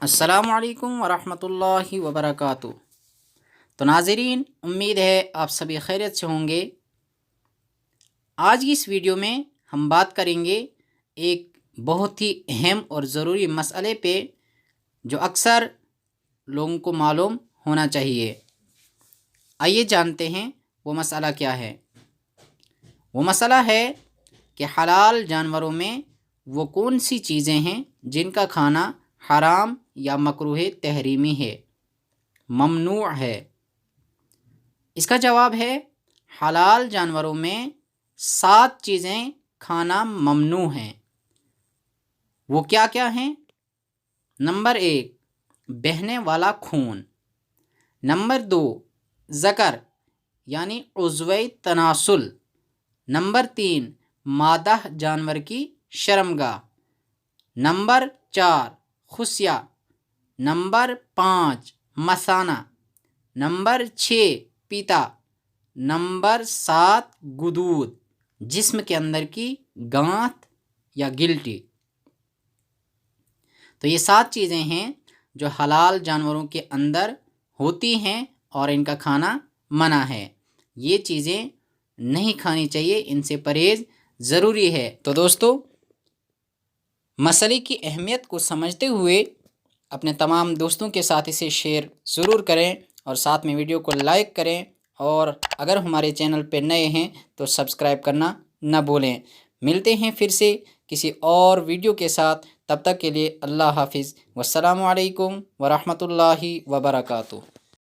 अस्सलामु अलैकुम वरहमतुल्लाहि वबरकातुह। तो नाज़रीन, उम्मीद है आप सभी खैरियत से होंगे। आज की इस वीडियो में हम बात करेंगे एक बहुत ही अहम और ज़रूरी मसले पे जो अक्सर लोगों को मालूम होना चाहिए। आइए जानते हैं वो मसला क्या है। वो मसला है कि हलाल जानवरों में वो कौन सी चीज़ें हैं जिनका खाना हराम या मकरूह तहरीमी है, ममनू है। इसका जवाब है हलाल जानवरों में 7 चीज़ें खाना ममनू हैं। वो क्या क्या हैं? नंबर 1, बहने वाला खून। नंबर 2, ज़कर यानी उज़्वे तनासुल। नंबर 3, मादा जानवर की शर्मगाह। नंबर 4, खुशिया। नंबर 5, मसाना। नंबर 6, पीता। नंबर 7, गुदूद, जिस्म के अंदर की गांठ या गिल्टी। तो ये 7 चीज़ें हैं जो हलाल जानवरों के अंदर होती हैं और इनका खाना मना है। ये चीज़ें नहीं खानी चाहिए, इनसे परहेज़ ज़रूरी है। तो दोस्तों, मसले की अहमियत को समझते हुए अपने तमाम दोस्तों के साथ इसे शेयर ज़रूर करें और साथ में वीडियो को लाइक करें, और अगर हमारे चैनल पर नए हैं तो सब्सक्राइब करना न भूलें। मिलते हैं फिर से किसी और वीडियो के साथ। तब तक के लिए अल्लाह हाफिज़। वस्सलामु अलैकुम वरहमतुल्लाहि वबरकातुहू।